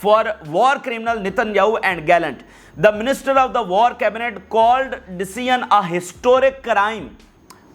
for war criminal Netanyahu and Gallant. The minister of the war cabinet called decision a historic crime.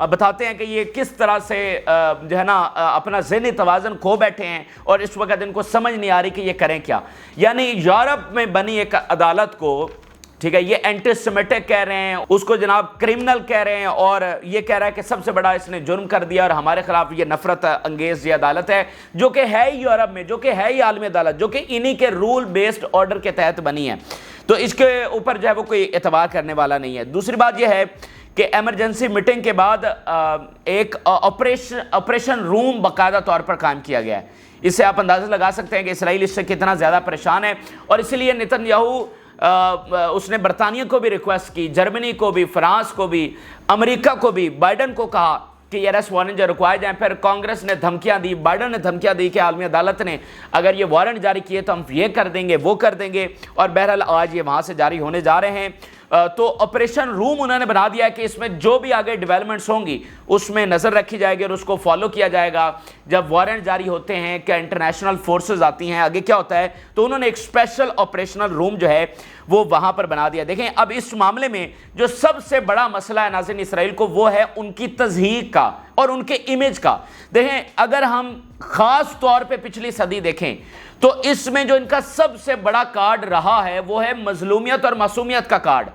بتاتے ہیں کہ یہ کس طرح سے جو ہے نا اپنا ذہنی توازن کھو بیٹھے ہیں اور اس وقت ان کو سمجھ نہیں آ رہی کہ یہ کریں کیا. یعنی یورپ میں بنی ایک عدالت کو، ٹھیک ہے، یہ اینٹی سیمیٹک کہہ رہے ہیں، اس کو جناب کرمنل کہہ رہے ہیں، اور یہ کہہ رہا ہے کہ سب سے بڑا اس نے جرم کر دیا اور ہمارے خلاف یہ نفرت انگیز یہ عدالت ہے، جو کہ ہے ہی یورپ میں، جو کہ ہے ہی عالمی عدالت، جو کہ انہی کے رول بیسڈ آرڈر کے تحت بنی ہے. تو اس کے اوپر جو ہے وہ کوئی اعتبار کرنے والا نہیں ہے. دوسری بات یہ ہے کہ ایمرجنسی میٹنگ کے بعد ایک آپریشن روم باقاعدہ طور پر قائم کیا گیا ہے. اس سے آپ اندازہ لگا سکتے ہیں کہ اسرائیل اس سے کتنا زیادہ پریشان ہے، اور اسی لیے نتن یاہو اس نے برطانیہ کو بھی ریکویسٹ کی، جرمنی کو بھی، فرانس کو بھی، امریکہ کو بھی، بائیڈن کو کہا کہ یہ اریسٹ وارنٹ جو رکوائے جائیں. پھر کانگریس نے دھمکیاں دی، بائیڈن نے دھمکیاں دی کہ عالمی عدالت نے اگر یہ وارنٹ جاری کیے تو ہم یہ کر دیں گے، وہ کر دیں گے، اور بہرحال آج یہ وہاں سے جاری ہونے جا رہے ہیں. تو آپریشن روم انہوں نے بنا دیا ہے کہ اس میں جو بھی آگے ڈیولپمنٹس ہوں گی اس میں نظر رکھی جائے گی اور اس کو فالو کیا جائے گا. جب وارنٹ جاری ہوتے ہیں، کیا انٹرنیشنل فورسز آتی ہیں، آگے کیا ہوتا ہے، تو انہوں نے ایک اسپیشل آپریشنل روم جو ہے وہ وہاں پر بنا دیا. دیکھیں اب اس معاملے میں جو سب سے بڑا مسئلہ ہے ناظرین اسرائیل کو، وہ ہے ان کی تضحیک کا اور ان کے امیج کا. دیکھیں اگر ہم خاص طور پہ پچھلی صدی دیکھیں تو اس میں جو ان کا سب سے بڑا کارڈ رہا ہے وہ ہے مظلومیت اور معصومیت کا کارڈ.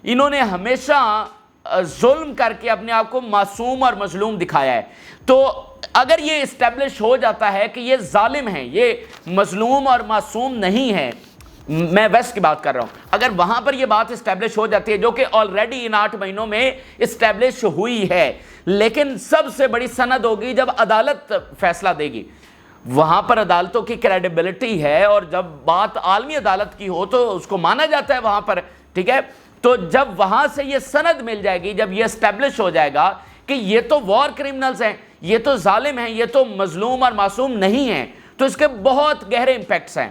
انہوں نے ہمیشہ ظلم کر کے اپنے آپ کو معصوم اور مظلوم دکھایا ہے. تو اگر یہ اسٹیبلش ہو جاتا ہے کہ یہ ظالم ہیں، یہ مظلوم اور معصوم نہیں ہے، میں ویسٹ کی بات کر رہا ہوں، اگر وہاں پر یہ بات اسٹیبلش ہو جاتی ہے، جو کہ آلریڈی ان 8 مہینوں میں اسٹیبلش ہوئی ہے، لیکن سب سے بڑی سند ہوگی جب عدالت فیصلہ دے گی. وہاں پر عدالتوں کی کریڈیبلٹی ہے، اور جب بات عالمی عدالت کی ہو تو اس کو مانا جاتا ہے وہاں پر، ٹھیک ہے. تو جب وہاں سے یہ سند مل جائے گی، جب یہ اسٹیبلش ہو جائے گا کہ یہ تو وار کرمنلز ہیں، یہ تو ظالم ہیں، یہ تو مظلوم اور معصوم نہیں ہیں، تو اس کے بہت گہرے امپیکٹس ہیں.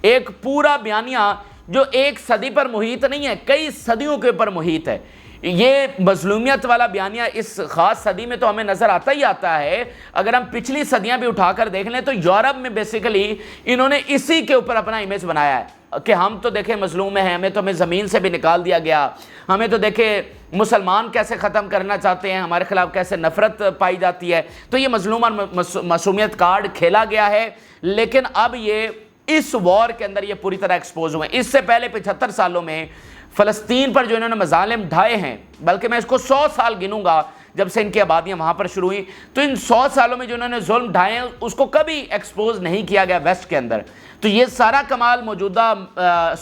ایک پورا بیانیہ جو ایک صدی پر محیط نہیں ہے، کئی صدیوں کے اوپر محیط ہے. یہ مظلومیت والا بیانیہ اس خاص صدی میں تو ہمیں نظر آتا ہی آتا ہے. اگر ہم پچھلی صدیاں بھی اٹھا کر دیکھ لیں تو یورپ میں بیسیکلی انہوں نے اسی کے اوپر اپنا امیج بنایا ہے کہ ہم تو دیکھیں مظلوم ہیں، ہمیں زمین سے بھی نکال دیا گیا، ہمیں تو دیکھیں مسلمان کیسے ختم کرنا چاہتے ہیں، ہمارے خلاف کیسے نفرت پائی جاتی ہے. تو یہ مظلوم اور معصومیت کارڈ کھیلا گیا ہے، لیکن اب یہ اس وار کے اندر یہ پوری طرح ایکسپوز ہوئے. اس سے پہلے 75 سالوں میں فلسطین پر جو انہوں نے مظالم ڈھائے ہیں، بلکہ میں اس کو 100 سال گنوں گا جب سے ان کی آبادیاں وہاں پر شروع ہوئی، تو ان 100 سالوں میں جو انہوں نے ظلم ڈھائے ہیں اس کو کبھی ایکسپوز نہیں کیا گیا ویسٹ کے اندر. تو یہ سارا کمال موجودہ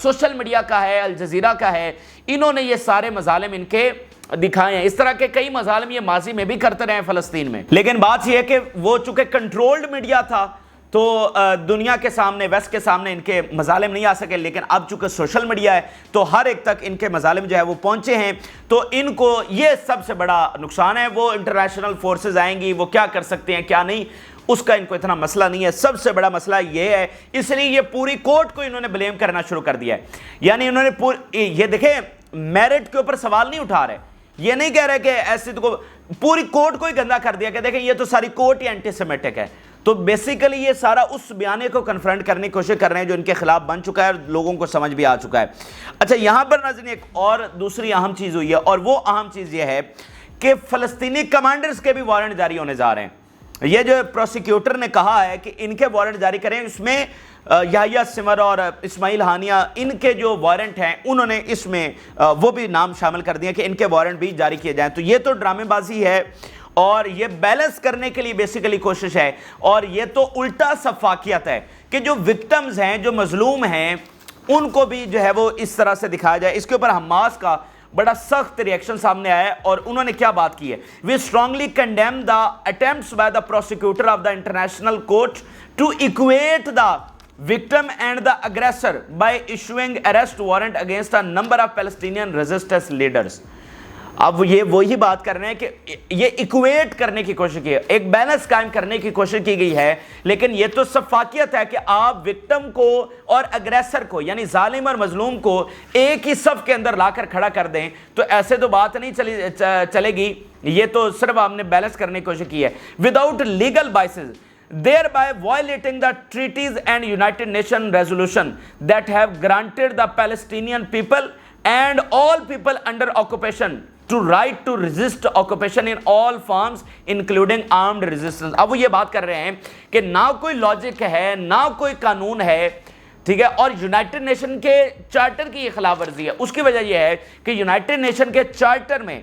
سوشل میڈیا کا ہے، الجزیرہ کا ہے. انہوں نے یہ سارے مظالم ان کے دکھائے ہیں. اس طرح کے کئی مظالم یہ ماضی میں بھی کرتے رہے فلسطین میں، لیکن بات یہ ہے کہ وہ چونکہ کنٹرولڈ میڈیا تھا تو دنیا کے سامنے، ویسٹ کے سامنے ان کے مظالم نہیں آ سکے. لیکن اب چونکہ سوشل میڈیا ہے تو ہر ایک تک ان کے مظالم جو ہے وہ پہنچے ہیں. تو ان کو یہ سب سے بڑا نقصان ہے. وہ انٹرنیشنل فورسز آئیں گی، وہ کیا کر سکتے ہیں کیا نہیں، اس کا ان کو اتنا مسئلہ نہیں ہے. سب سے بڑا مسئلہ یہ ہے، اس لیے یہ پوری کورٹ کو انہوں نے بلیم کرنا شروع کر دیا ہے. یعنی انہوں نے یہ دیکھیں میرٹ کے اوپر سوال نہیں اٹھا رہے، یہ نہیں کہہ رہے کہ ایسے تو پوری کورٹ کو ہی گندا کر دیا کہ دیکھیں یہ تو ساری کورٹ ہی اینٹی سیمیٹک ہے. تو بیسیکلی یہ سارا اس بیانے کو کنفرنٹ کرنے کی کوشش کر رہے ہیں جو ان کے خلاف بن چکا ہے اور لوگوں کو سمجھ بھی آ چکا ہے. اچھا یہاں پر ناظرین ایک اور دوسری اہم چیز ہوئی ہے، اور وہ اہم چیز یہ ہے کہ فلسطینی کمانڈرز کے بھی وارنٹ جاری ہونے جا رہے ہیں. یہ جو پروسیکیوٹر نے کہا ہے کہ ان کے وارنٹ جاری کریں، اس میں یحییٰ سمر اور اسماعیل ہانیہ ان کے جو وارنٹ ہیں انہوں نے اس میں وہ بھی نام شامل کر دیا کہ ان کے وارنٹ بھی جاری کیے جائیں. تو یہ تو ڈرامے بازی ہے اور یہ بیلنس کرنے کے لیے بیسیکلی کوشش ہے، اور یہ تو الٹا سفاکیت ہے کہ جو وکٹمز ہیں، جو مظلوم ہیں، ان کو بھی جو ہے وہ اس طرح سے دکھایا جائے. اس کے اوپر حماس کا بڑا سخت ریئیکشن سامنے آیا ہے اور انہوں نے کیا بات کی ہے. We strongly condemn the attempts by the prosecutor of the international court to equate the victim and the aggressor by issuing arrest warrant against a number of Palestinian resistance leaders. اب یہ وہی بات کر رہے ہیں کہ یہ ایکویٹ کرنے کی کوشش کی ہے، ایک بیلنس قائم کرنے کی کوشش کی گئی ہے، لیکن یہ تو سفاکیت ہے کہ آپ وکٹم کو اور اگریسر کو یعنی ظالم اور مظلوم کو ایک ہی صف کے اندر لا کر کھڑا کر دیں. تو ایسے تو بات نہیں چلے گی. یہ تو صرف ہم نے بیلنس کرنے کی کوشش کی ہے. Without legal biases thereby violating the treaties and United Nations resolution that have granted the Palestinian people and all people under occupation to right to resist occupation in all forms including armed resistance. اب وہ یہ بات کر رہے ہیں کہ نہ کوئی لاجک ہے نہ کوئی قانون ہے، ٹھیک ہے، اور یونائٹڈ نیشن کے چارٹر کی یہ خلاف ورزی ہے. اس کی وجہ یہ ہے کہ یونائٹڈ نیشن کے چارٹر میں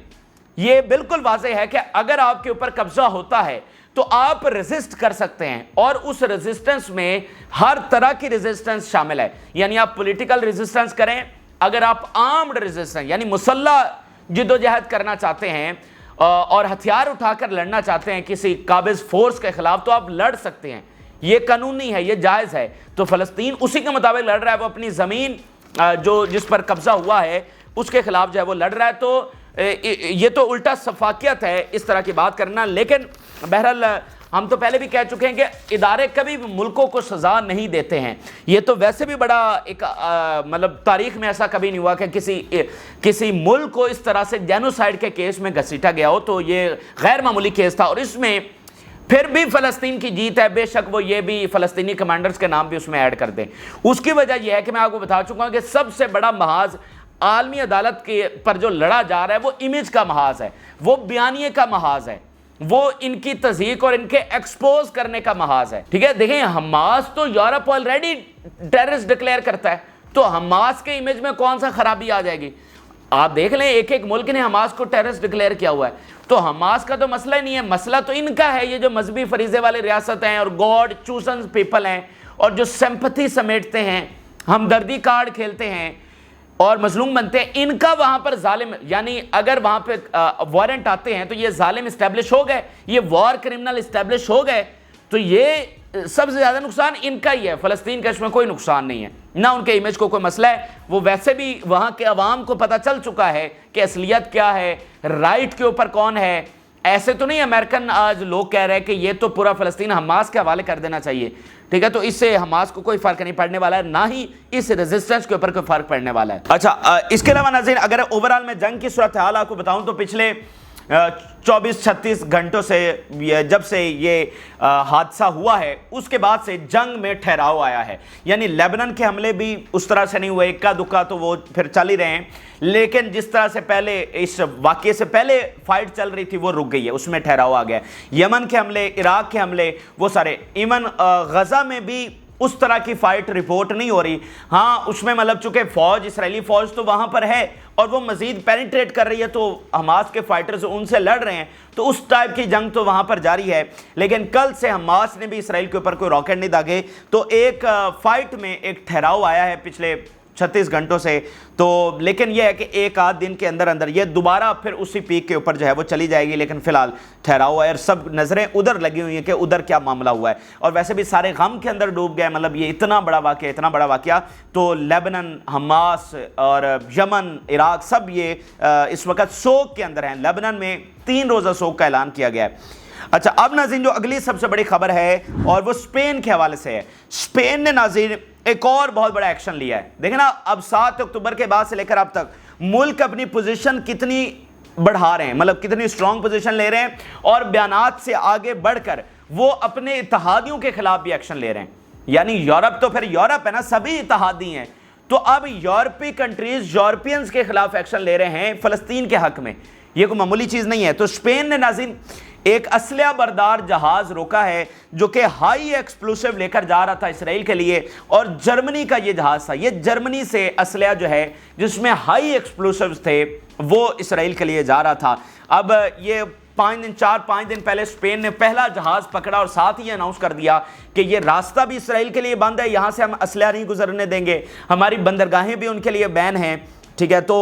یہ بالکل واضح ہے کہ اگر آپ کے اوپر قبضہ ہوتا ہے تو آپ ریزسٹ کر سکتے ہیں، اور اس ریزسٹنس میں ہر طرح کی ریزسٹنس شامل ہے. یعنی آپ پولیٹیکل ریزسٹنس کریں، اگر آپ آرمڈ ریزسٹنس یعنی مسلح جد و جہد کرنا چاہتے ہیں اور ہتھیار اٹھا کر لڑنا چاہتے ہیں کسی قابض فورس کے خلاف، تو آپ لڑ سکتے ہیں. یہ قانونی ہے، یہ جائز ہے. تو فلسطین اسی کے مطابق لڑ رہا ہے، وہ اپنی زمین جس پر قبضہ ہوا ہے اس کے خلاف جو ہے وہ لڑ رہا ہے. تو یہ تو الٹا سفاکیت ہے اس طرح کی بات کرنا. لیکن بہرحال ہم تو پہلے بھی کہہ چکے ہیں کہ ادارے کبھی بھی ملکوں کو سزا نہیں دیتے ہیں. یہ تو ویسے بھی بڑا ایک مطلب تاریخ میں ایسا کبھی نہیں ہوا کہ کسی ملک کو اس طرح سے جینوسائیڈ کے کیس میں گھسیٹا گیا ہو. تو یہ غیر معمولی کیس تھا، اور اس میں پھر بھی فلسطین کی جیت ہے. بے شک وہ یہ بھی فلسطینی کمانڈرز کے نام بھی اس میں ایڈ کر دیں. اس کی وجہ یہ ہے کہ میں آپ کو بتا چکا ہوں کہ سب سے بڑا محاذ عالمی عدالت کے پر جو لڑا جا رہا ہے وہ امیج کا محاذ ہے، وہ بیانیے کا محاذ ہے، وہ ان کی تضحیق اور ان کے ایکسپوز کرنے کا محاذ ہے. ٹھیک ہے، دیکھیں حماس تو یورپ آلریڈی ٹیررسٹ ڈکلیئر کرتا ہے، تو حماس کے امیج میں کون سا خرابی آ جائے گی؟ آپ دیکھ لیں ایک ایک ملک نے حماس کو ٹیررسٹ ڈکلیئر کیا ہوا ہے. تو حماس کا تو مسئلہ ہی نہیں ہے، مسئلہ تو ان کا ہے. یہ جو مذہبی فریضے والے ریاست ہیں اور گاڈ چوزن پیپل ہیں اور جو سمپتھی سمیٹتے ہیں، ہمدردی کارڈ کھیلتے ہیں اور مظلوم بنتے ہیں، ان کا وہاں پر ظالم، یعنی اگر وہاں پہ وارنٹ آتے ہیں تو یہ ظالم اسٹیبلش ہو گئے، یہ وار کرمنل اسٹیبلش ہو گئے. تو یہ سب سے زیادہ نقصان ان کا ہی ہے. فلسطین کا اس میں کوئی نقصان نہیں ہے، نہ ان کے امیج کو کوئی مسئلہ ہے. وہ ویسے بھی وہاں کے عوام کو پتہ چل چکا ہے کہ اصلیت کیا ہے، رائٹ کے اوپر کون ہے. ایسے تو نہیں امریکن آج لوگ کہہ رہے ہیں کہ یہ تو پورا فلسطین حماس کے حوالے کر دینا چاہیے. ٹھیک ہے، تو اس سے حماس کو کوئی فرق نہیں پڑنے والا ہے، نہ ہی اس ریزسٹنس کے اوپر کوئی فرق پڑنے والا ہے. اچھا، اس کے علاوہ ناظرین اگر اوورال میں جنگ کی صورتحال آپ کو بتاؤں تو پچھلے 24-36 گھنٹوں سے جب سے یہ حادثہ ہوا ہے اس کے بعد سے جنگ میں ٹھہراؤ آیا ہے. یعنی لیبنان کے حملے بھی اس طرح سے نہیں ہوئے، اکا دکا تو وہ پھر چل ہی رہے ہیں، لیکن جس طرح سے پہلے اس واقعے سے پہلے فائٹ چل رہی تھی وہ رک گئی ہے، اس میں ٹھہراؤ آ گیا. یمن کے حملے، عراق کے حملے، وہ سارے، ایون غزہ میں بھی اس طرح کی فائٹ رپورٹ نہیں ہو رہی. ہاں اس میں مطلب چونکہ فوج، اسرائیلی فوج تو وہاں پر ہے اور وہ مزید پینیٹریٹ کر رہی ہے، تو حماس کے فائٹرز ان سے لڑ رہے ہیں، تو اس ٹائپ کی جنگ تو وہاں پر جاری ہے. لیکن کل سے حماس نے بھی اسرائیل کے اوپر کوئی راکٹ نہیں داغے، تو ایک فائٹ میں ایک ٹھہراؤ آیا ہے پچھلے 36 گھنٹوں سے. تو لیکن یہ ہے کہ ایک آدھ دن کے اندر اندر یہ دوبارہ پھر اسی پیک کے اوپر جو ہے وہ چلی جائے گی. لیکن فی الحال ٹھہراؤ ہے اور سب نظریں ادھر لگی ہوئی ہیں کہ ادھر کیا معاملہ ہوا ہے. اور ویسے بھی سارے غم کے اندر ڈوب گئے، مطلب یہ اتنا بڑا واقعہ. تو لیبنان، حماس اور یمن، عراق سب یہ اس وقت سوگ کے اندر ہیں. لیبنان میں 3 روزہ سوگ کا اعلان کیا گیا ہے. اچھا، اب ناظرین جو اگلی سب سے بڑی خبر ہے اور وہ سپین کے حوالے سے ہے. سپین نے ناظرین ایک اور بہت بڑا ایکشن لیا ہے. دیکھیں نا، اب 7 اکتوبر کے بعد سے لے کر اب تک ملک اپنی پوزیشن کتنی بڑھا رہے ہیں، مطلب کتنی سٹرونگ پوزیشن لے رہے ہیں، اور بیانات سے آگے بڑھ کر وہ اپنے اتحادیوں کے خلاف بھی ایکشن لے رہے ہیں. یعنی یورپ تو پھر یورپ ہے نا، سبھی اتحادی ہیں، تو اب یورپی کنٹریز یورپینز کے خلاف ایکشن لے رہے ہیں فلسطین کے حق میں. یہ کوئی معمولی چیز نہیں ہے. تو سپین نے ناظرین ایک اسلحہ بردار جہاز روکا ہے جو کہ ہائی ایکسپلوسیو لے کر جا رہا تھا اسرائیل کے لیے، اور جرمنی کا یہ جہاز تھا. یہ جرمنی سے اسلحہ جو ہے جس میں ہائی ایکسپلوسیوز تھے وہ اسرائیل کے لیے جا رہا تھا. اب یہ 4-5 دن پہلے سپین نے پہلا جہاز پکڑا اور ساتھ ہی اناؤنس کر دیا کہ یہ راستہ بھی اسرائیل کے لیے بند ہے، یہاں سے ہم اسلحہ نہیں گزرنے دیں گے، ہماری بندرگاہیں بھی ان کے لیے بین ہیں. ٹھیک ہے، تو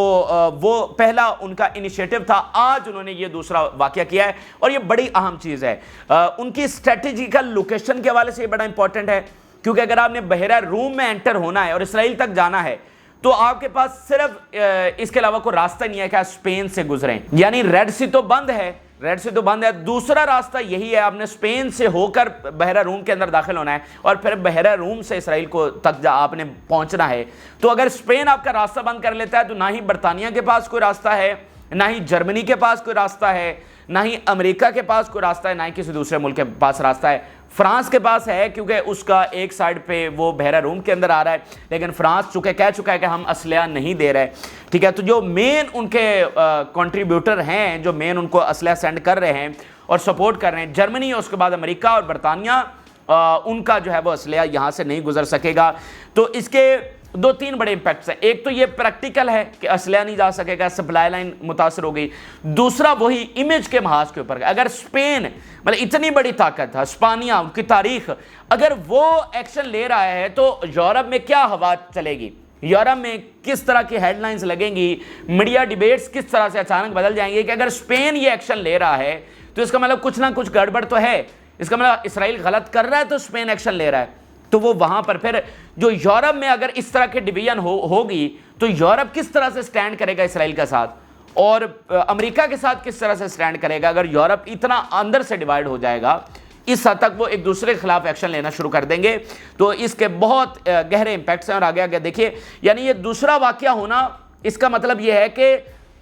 وہ پہلا ان کا انیشیٹو تھا. آج انہوں نے یہ دوسرا واقعہ کیا ہے اور یہ بڑی اہم چیز ہے. ان کی اسٹریٹجیکل لوکیشن کے حوالے سے یہ بڑا امپورٹنٹ ہے، کیونکہ اگر آپ نے بحیرہ روم میں انٹر ہونا ہے اور اسرائیل تک جانا ہے تو آپ کے پاس صرف اس کے علاوہ کوئی راستہ نہیں ہے کہ آپ اسپین سے گزریں. یعنی ریڈ سی تو بند ہے، دوسرا راستہ یہی ہے، آپ نے اسپین سے ہو کر بحیرہ روم کے اندر داخل ہونا ہے اور پھر بحیرہ روم سے اسرائیل کو تک آپ نے پہنچنا ہے. تو اگر اسپین آپ کا راستہ بند کر لیتا ہے تو نہ ہی برطانیہ کے پاس کوئی راستہ ہے، نہ ہی جرمنی کے پاس کوئی راستہ ہے، نہ ہی امریکہ کے پاس کوئی راستہ ہے، نہ ہی کسی دوسرے ملک کے پاس راستہ ہے۔ فرانس کے پاس ہے کیونکہ اس کا ایک سائیڈ پہ وہ بحیرہ روم کے اندر آ رہا ہے، لیکن فرانس چونکہ کہہ چکا ہے کہ ہم اسلحہ نہیں دے رہے، ٹھیک ہے۔ تو جو مین ان کے کنٹریبیوٹر ہیں، جو مین ان کو اسلحہ سینڈ کر رہے ہیں اور سپورٹ کر رہے ہیں، جرمنی، اس کے بعد امریکہ اور برطانیہ، ان کا جو ہے وہ اسلحہ یہاں سے نہیں گزر سکے گا۔ تو اس کے دو تین بڑے امپیکٹس ہیں۔ ایک تو یہ پریکٹیکل ہے کہ اسلحہ نہیں جا سکے گا، سپلائی لائن متاثر ہو گئی۔ دوسرا وہی امیج کے محاذ کے اوپر، اگر اسپین مطلب اتنی بڑی طاقت ہے، اسپانیہ، ان کی تاریخ، اگر وہ ایکشن لے رہا ہے تو یورپ میں کیا ہوا چلے گی، یورپ میں کس طرح کی ہیڈ لائنز لگیں گی، میڈیا ڈیبیٹس کس طرح سے اچانک بدل جائیں گے کہ اگر اسپین یہ ایکشن لے رہا ہے تو اس کا مطلب کچھ نہ کچھ گڑبڑ تو ہے، اس کا مطلب اسرائیل غلط کر رہا ہے تو اسپین ایکشن لے رہا ہے۔ تو وہ وہاں پر پھر جو یورپ میں اگر اس طرح کے ڈویژن ہوگی تو یورپ کس طرح سے سٹینڈ کرے گا اسرائیل کے ساتھ، اور امریکہ کے ساتھ کس طرح سے سٹینڈ کرے گا اگر یورپ اتنا اندر سے ڈیوائیڈ ہو جائے گا، اس حد تک وہ ایک دوسرے کے خلاف ایکشن لینا شروع کر دیں گے۔ تو اس کے بہت گہرے امپیکٹس ہیں، اور آگے آگے دیکھیے، یعنی یہ دوسرا واقعہ ہونا، اس کا مطلب یہ ہے کہ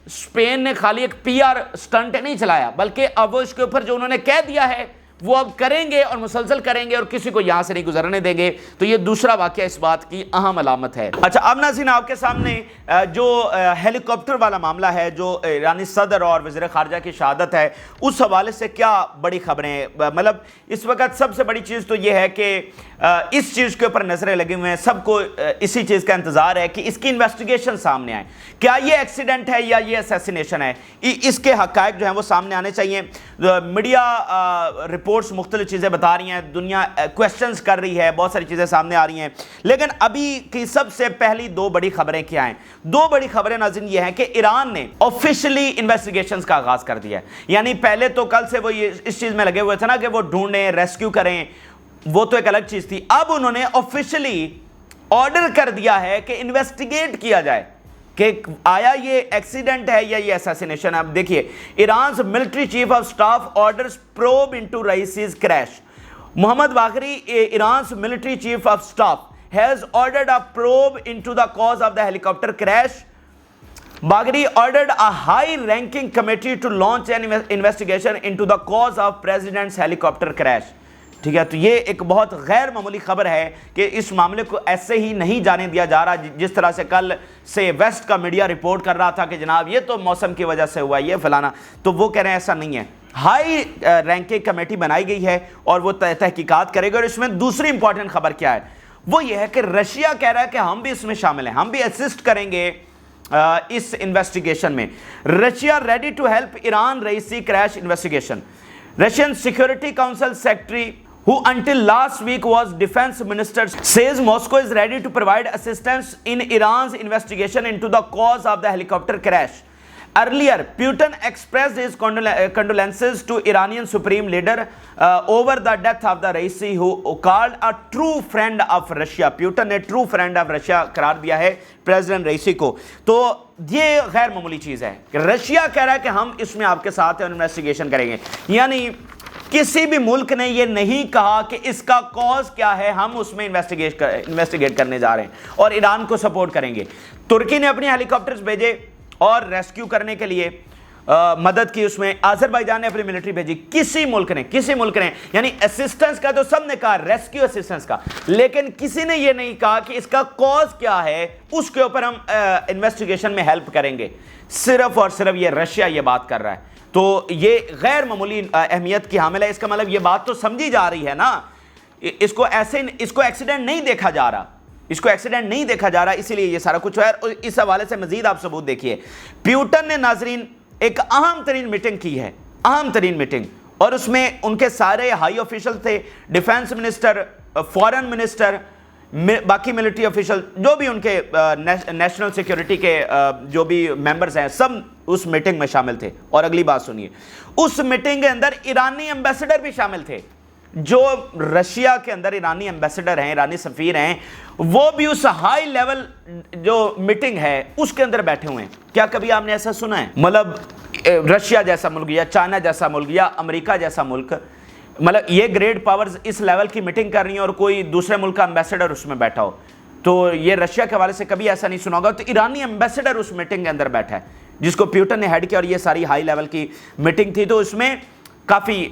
اسپین نے خالی ایک پی آر سٹنٹ نہیں چلایا، بلکہ اب وہ اس کے اوپر جو انہوں نے کہہ دیا ہے وہ اب کریں گے اور مسلسل کریں گے اور کسی کو یہاں سے نہیں گزرنے دیں گے۔ تو یہ دوسرا واقعہ اس بات کی اہم علامت ہے۔ اچھا، اب ناظرین آپ کے سامنے جو ہیلی کاپٹر والا معاملہ ہے، جو ایرانی صدر اور وزیر خارجہ کی شہادت ہے، اس حوالے سے کیا بڑی خبریں ہیں۔ مطلب اس وقت سب سے بڑی چیز تو یہ ہے کہ اس چیز کے اوپر نظریں لگی ہوئے ہیں، سب کو اسی چیز کا انتظار ہے کہ اس کی انویسٹیگیشن سامنے آئے، کیا یہ ایکسیڈنٹ ہے یا یہ اسیسینیشن ہے، اس کے حقائق جو ہیں وہ سامنے آنے چاہیے۔ میڈیا رپورٹس مختلف چیزیں بتا رہی ہیں، دنیا کویسچنز کر رہی ہے، بہت ساری چیزیں سامنے آ رہی ہیں، لیکن ابھی کی سب سے پہلی دو بڑی خبریں کیا ہیں؟ دو بڑی خبریں ناظرین یہ ہیں کہ ایران نے آفیشلی انویسٹیگیشنز کا آغاز کر دیا ہے۔ یعنی پہلے تو کل سے وہ اس چیز میں لگے ہوئے تھے نا کہ وہ ڈھونڈیں، ریسکیو کریں، وہ تو ایک الگ چیز تھی۔ اب انہوں نے آفیشلی آرڈر کر دیا ہے کہ انویسٹیگیٹ کیا جائے کہ آیا یہ ایکسیڈنٹ ہے یا یہ اسیسینیشن ہے۔ اب دیکھیے، Iran's military chief of staff orders probe into رئیسی's crash. Mohammad Bagheri, Iran's military chief of staff has ordered a probe into the cause of the helicopter crash. Bagheri ordered a high-ranking committee to launch an investigation into the cause of President's helicopter crash. ٹھیک ہے، تو یہ ایک بہت غیر معمولی خبر ہے کہ اس معاملے کو ایسے ہی نہیں جانے دیا جا رہا، جس طرح سے کل سے ویسٹ کا میڈیا رپورٹ کر رہا تھا کہ جناب یہ تو موسم کی وجہ سے ہوا، یہ فلانا، تو وہ کہہ رہے ہیں ایسا نہیں ہے۔ ہائی رینکنگ کمیٹی بنائی گئی ہے اور وہ تحقیقات کرے گا۔ اور اس میں دوسری امپورٹنٹ خبر کیا ہے؟ وہ یہ ہے کہ رشیا کہہ رہا ہے کہ ہم بھی اس میں شامل ہیں، ہم بھی اسسٹ کریں گے اس انویسٹیگیشن میں۔ Russia ready to help Iran Raisi crash investigation. Russian security council secretary who until last week was defense minister says Moscow is ready to provide assistance in Iran's investigation into the cause of the helicopter crash. Earlier, Putin expressed his condolences to Iranian supreme leader over the death of the Raisi, who called a true friend of Russia. Putin نے true friend of Russia قرار دیا ہے president Raisi کو۔ تو یہ غیر معمولی چیز ہے کہ رشیا کہہ رہا ہے کہ ہم اس میں آپ کے ساتھ ہیں اور انویسٹیگیشن کریں گے۔ یعنی کسی بھی ملک نے یہ نہیں کہا کہ اس کا کاز کیا ہے، ہم اس میں انویسٹیگیٹ کرنے جا رہے ہیں اور ایران کو سپورٹ کریں گے۔ ترکی نے اپنی ہیلی کاپٹرز بھیجے اور ریسکیو کرنے کے لیے مدد کی، اس میں آذربائیجان نے اپنی ملٹری بھیجی۔ کسی ملک نے یعنی اسسٹنس کا تو سب نے کہا، ریسکیو اسسٹنس کا، لیکن کسی نے یہ نہیں کہا کہ اس کا کاز کیا ہے، اس کے اوپر ہم انویسٹیگیشن میں ہیلپ کریں گے۔ صرف اور صرف یہ رشیا یہ بات کر رہا ہے، تو یہ غیر معمولی اہمیت کی حامل ہے۔ اس کا مطلب یہ بات تو سمجھی جا رہی ہے نا، اس کو ایکسیڈنٹ نہیں دیکھا جا رہا، اسی لیے یہ سارا کچھ ہے۔ اور اس حوالے سے مزید آپ ثبوت دیکھیے، پیوٹن نے ناظرین ایک اہم ترین میٹنگ کی ہے، اور اس میں ان کے سارے ہائی آفیشل تھے، ڈیفنس منسٹر، فورن منسٹر، باقی ملٹری آفیشل، جو بھی ان کے نیشنل سیکیورٹی کے جو بھی ممبرز ہیں، سب اس میٹنگ میں شامل تھے۔ اور اگلی بات سنیے، اس میٹنگ کے اندر ایرانی ایمبیسڈر بھی شامل تھے۔ جو رشیا کے اندر ایرانی ایمبیسڈر ہیں، ایرانی سفیر ہیں، وہ بھی اس ہائی لیول جو میٹنگ ہے اس کے اندر بیٹھے ہوئے ہیں۔ کیا کبھی آپ نے ایسا سنا ہے؟ مطلب رشیا جیسا ملک یا چائنا جیسا ملک یا امریکہ جیسا ملک، مطلب یہ گریٹ پاورز اس لیول کی میٹنگ کر رہی ہیں اور کوئی دوسرے ملک کا ایمبیسڈر اس میں بیٹھا ہو، تو یہ رشیا کے حوالے سے کبھی ایسا نہیں سنا ہوگا۔ تو ایرانی ایمبیسڈر اس میٹنگ کے اندر بیٹھا ہے، جس کو پیوٹن نے ہیڈ کیا، اور یہ ساری ہائی لیول کی میٹنگ تھی، تو اس میں کافی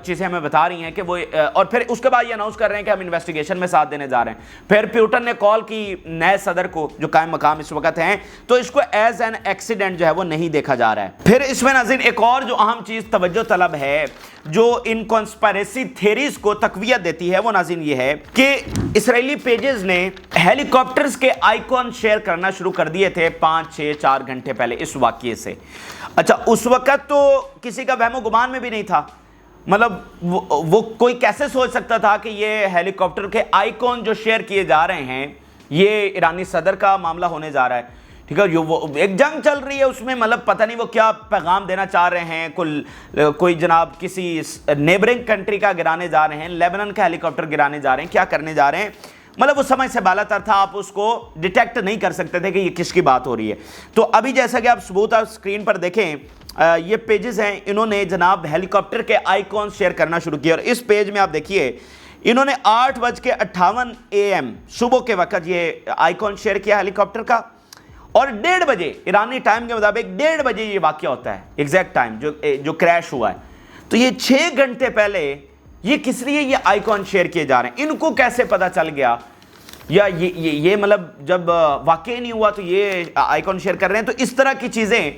چیزیں ہمیں بتا رہی ہیں کہ وہ، اور پھر اس کے بعد یہ اناؤنس کر رہے ہیں کہ ہم انویسٹیگیشن میں ساتھ دینے جا رہے ہیں۔ پھر پیوٹن نے کال کی نئے صدر کو جو قائم مقام اس وقت ہیں، تو اس کو ایز این ایکسیڈنٹ جو ہے وہ نہیں دیکھا جا رہا ہے۔ پھر اس میں ناظرین ایک اور جو اہم چیز توجہ طلب ہے، جو ان کانسپائریسی تھیریز کو تقویت دیتی ہے، وہ ناظرین یہ ہے کہ اسرائیلی پیجز نے ہیلی کاپٹرز کے آئیکن شیئر کرنا شروع کر دیے تھے 4 گھنٹے پہلے اس واقعے سے۔ اچھا، اس وقت تو کسی کا وہم و گمان میں بھی نہیں تھا، مطلب وہ کوئی کیسے سوچ سکتا تھا کہ یہ ہیلی کاپٹر کے آئیکن جو شیئر کیے جا رہے ہیں یہ ایرانی صدر کا معاملہ ہونے جا رہا ہے، ٹھیک ہے، وہ ایک جنگ چل رہی ہے، اس میں مطلب پتہ نہیں وہ کیا پیغام دینا چاہ رہے ہیں، کوئی جناب کسی نیبرنگ کنٹری کا گرانے جا رہے ہیں، لیبنن کا ہیلی کاپٹر گرانے جا رہے ہیں، کیا کرنے جا رہے ہیں، مطلب وہ سمجھ سے بالا تر تھا، آپ اس کو ڈیٹیکٹ نہیں کر سکتے تھے کہ یہ کس کی بات ہو رہی ہے۔ تو ابھی جیسا کہ آپ ثبوت آپ اسکرین پر دیکھیں، یہ پیجز ہیں، انہوں نے جناب ہیلی کاپٹر کے آئیکن شیئر کرنا شروع کیا، اور اس پیج میں آپ دیکھیے انہوں نے 8:58 AM صبح کے وقت یہ آئیکن شیئر کیا ہیلی کاپٹر کا، اور 1:30 بجے ایرانی ٹائم کے مطابق 1:30 بجے یہ واقعہ ہوتا ہے، ایگزیکٹ ٹائم جو کریش ہوا ہے۔ تو یہ 6 گھنٹے پہلے یہ کس لیے یہ آئیکن شیئر کیے جا رہے ہیں، ان کو کیسے پتہ چل گیا، یا یہ مطلب جب واقعی نہیں ہوا تو یہ آئیکن شیئر کر رہے ہیں۔ تو اس طرح کی چیزیں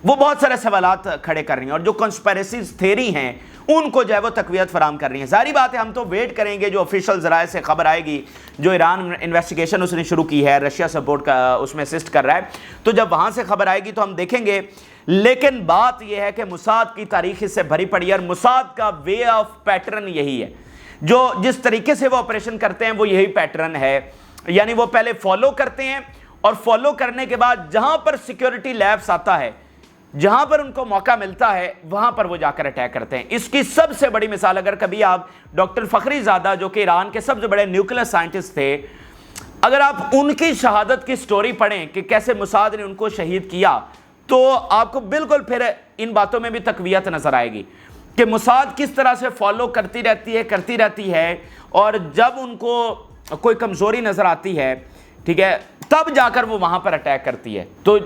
وہ بہت سارے سوالات کھڑے کر رہی ہیں، اور جو کنسپیریسیز تھیری ہیں ان کو جو ہے وہ تقویت فراہم کر رہی ہیں۔ ظاہری بات ہے، ہم تو ویٹ کریں گے جو آفیشیل ذرائع سے خبر آئے گی، جو ایران انویسٹیگیشن اس نے شروع کی ہے، رشیا سپورٹ کا اس میں اسسٹ کر رہا ہے، تو جب وہاں سے خبر آئے گی تو ہم دیکھیں گے۔ لیکن بات یہ ہے کہ موساد کی تاریخ اس سے بھری پڑی ہے، اور موساد کا وے آف پیٹرن یہی ہے، جو جس طریقے سے وہ آپریشن کرتے ہیں وہ یہی پیٹرن ہے، یعنی وہ پہلے فالو کرتے ہیں، اور فالو کرنے کے بعد جہاں پر سیکیورٹی لیبس آتا ہے، جہاں پر ان کو موقع ملتا ہے، وہاں پر وہ جا کر اٹیک کرتے ہیں۔ اس کی سب سے بڑی مثال، اگر کبھی آپ ڈاکٹر فخری زادہ جو کہ ایران کے سب سے بڑے نیوکلیر سائنٹسٹ تھے، اگر آپ ان کی شہادت کی سٹوری پڑھیں کہ کیسے موساد نے ان کو شہید کیا، تو آپ کو بالکل پھر ان باتوں میں بھی تقویت نظر آئے گی کہ موساد کس طرح سے فالو کرتی رہتی ہے، اور جب ان کو کوئی کمزوری نظر آتی ہے، ٹھیک ہے، تب جا کر وہ وہاں پر اٹیک کرتی ہے۔ تو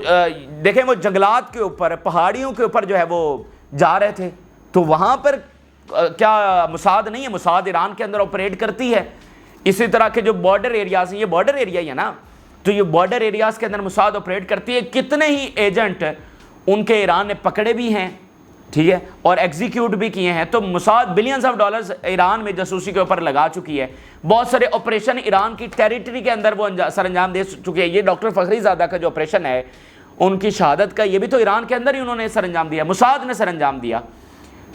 دیکھیں وہ جنگلات کے اوپر، پہاڑیوں کے اوپر جو ہے وہ جا رہے تھے، تو وہاں پر کیا موساد نہیں ہے، موساد ایران کے اندر آپریٹ کرتی ہے۔ اسی طرح کے جو بارڈر ایریاز ہیں، یہ بارڈر ایریا ہی ہے نا، تو یہ بارڈر ایریاز کے اندر موساد آپریٹ کرتی ہے۔ کتنے ہی ایجنٹ ان کے ایران نے پکڑے بھی ہیں، ٹھیک ہے، اور ایگزیکیوٹ بھی کیے ہیں۔ تو Mossad billions of dollars Iran میں جاسوسی کے اوپر لگا چکی ہے، بہت سارے آپریشن ایران کی ٹیریٹری کے اندر وہ سر انجام دے چکی ہے۔ یہ ڈاکٹر فخری زادہ کا جو آپریشن ہے ان کی شہادت کا، یہ بھی تو ایران کے اندر ہی انہوں نے سر انجام دیا، موساد نے سر انجام دیا،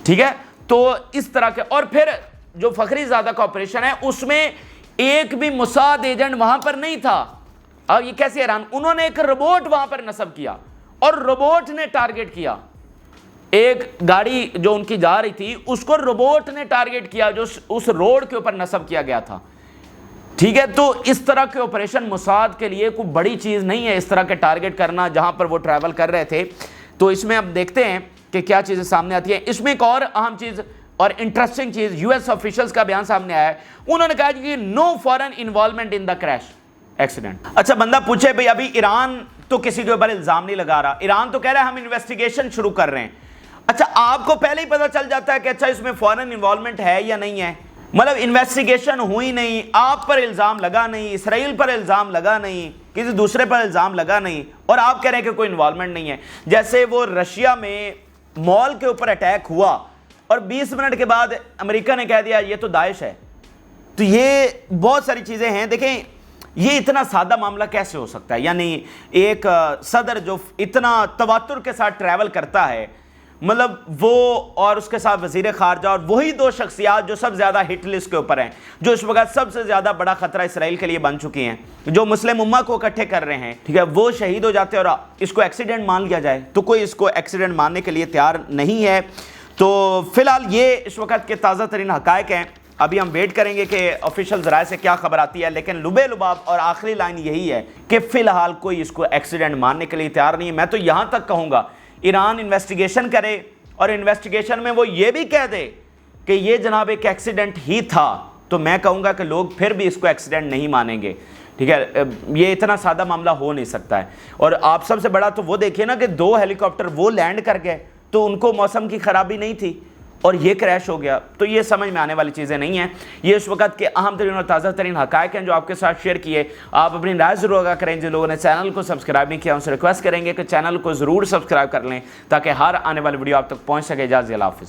ٹھیک ہے۔ تو اس طرح کے، اور پھر جو فخری زادہ کا آپریشن ہے اس میں ایک بھی موساد ایجنٹ وہاں پر نہیں تھا۔ اب یہ کیسے ایران، انہوں نے ایک روبوٹ وہاں پر نصب کیا، اور روبوٹ نے ٹارگٹ کیا، ایک گاڑی جو ان کی جا رہی تھی اس کو روبوٹ نے ٹارگٹ کیا، جو اس روڈ کے اوپر نصب کیا گیا تھا، ٹھیک ہے۔ تو اس طرح کے آپریشن موساد کے لیے کوئی بڑی چیز نہیں ہے، اس طرح کے ٹارگٹ کرنا جہاں پر وہ ٹریول کر رہے تھے۔ تو اس میں اب دیکھتے ہیں کہ کیا چیزیں سامنے آتی ہیں۔ اس میں ایک اور اہم چیز اور انٹرسٹنگ چیز، یو ایس آفیشلز کا بیان سامنے آیا ہے، انہوں نے کہا کہ no foreign involvement in the crash accident. اچھا، بندہ پوچھے بھئی ابھی ایران تو کسی کے اوپر الزام نہیں لگا رہا، ایران تو کہہ رہا ہے ہم انویسٹیگیشن شروع کر رہے ہیں۔ اچھا، آپ کو پہلے ہی پتہ چل جاتا ہے کہ اچھا اس میں فارن انوالومنٹ ہے یا نہیں ہے، مطلب انویسٹیگیشن ہوئی نہیں، آپ پر الزام لگا نہیں، اسرائیل پر الزام لگا نہیں، کسی دوسرے پر الزام لگا نہیں، اور آپ کہہ رہے ہیں کہ کوئی انوالومنٹ نہیں ہے۔ جیسے وہ رشیا میں مال کے اوپر اٹیک ہوا اور 20 منٹ کے بعد امریکہ نے کہہ دیا یہ تو داعش ہے۔ تو یہ بہت ساری چیزیں ہیں۔ دیکھیں یہ اتنا سادہ معاملہ کیسے ہو سکتا ہے، یعنی ایک صدر جو اتنا تواتر کے ساتھ ٹریول کرتا ہے، مطلب وہ اور اس کے ساتھ وزیر خارجہ، اور وہی دو شخصیات جو سب زیادہ ہٹ لسٹ کے اوپر ہیں، جو اس وقت سب سے زیادہ بڑا خطرہ اسرائیل کے لیے بن چکی ہیں، جو مسلم امہ کو اکٹھے کر رہے ہیں، ٹھیک ہے، وہ شہید ہو جاتے ہیں اور اس کو ایکسیڈنٹ مان لیا جائے، تو کوئی اس کو ایکسیڈنٹ ماننے کے لیے تیار نہیں ہے۔ تو فی الحال یہ اس وقت کے تازہ ترین حقائق ہیں، ابھی ہم ویٹ کریں گے کہ آفیشیل ذرائع سے کیا خبر آتی ہے، لیکن لبے لباب اور آخری لائن یہی ہے کہ فی الحال کوئی اس کو ایکسیڈنٹ ماننے کے لیے تیار نہیں ہے۔ میں تو یہاں تک کہوں گا ایران انویسٹیگیشن کرے، اور انویسٹیگیشن میں وہ یہ بھی کہہ دے کہ یہ جناب ایک ایکسیڈنٹ ہی تھا، تو میں کہوں گا کہ لوگ پھر بھی اس کو ایکسیڈنٹ نہیں مانیں گے، ٹھیک ہے، یہ اتنا سادہ معاملہ ہو نہیں سکتا ہے۔ اور آپ سب سے بڑا تو وہ دیکھیں نا کہ 2 ہیلی کاپٹر وہ لینڈ کر گئے تو ان کو موسم کی خرابی نہیں تھی اور یہ کریش ہو گیا، تو یہ سمجھ میں آنے والی چیزیں نہیں ہیں۔ یہ اس وقت کے اہم ترین اور تازہ ترین حقائق ہیں جو آپ کے ساتھ شیئر کیے۔ آپ اپنی رائے ضرور آگاہ کریں۔ جن لوگوں نے چینل کو سبسکرائب نہیں کیا ان سے ریکویسٹ کریں گے کہ چینل کو ضرور سبسکرائب کر لیں تاکہ ہر آنے والی ویڈیو آپ تک پہنچ سکے۔ اجازت، اللہ حافظ۔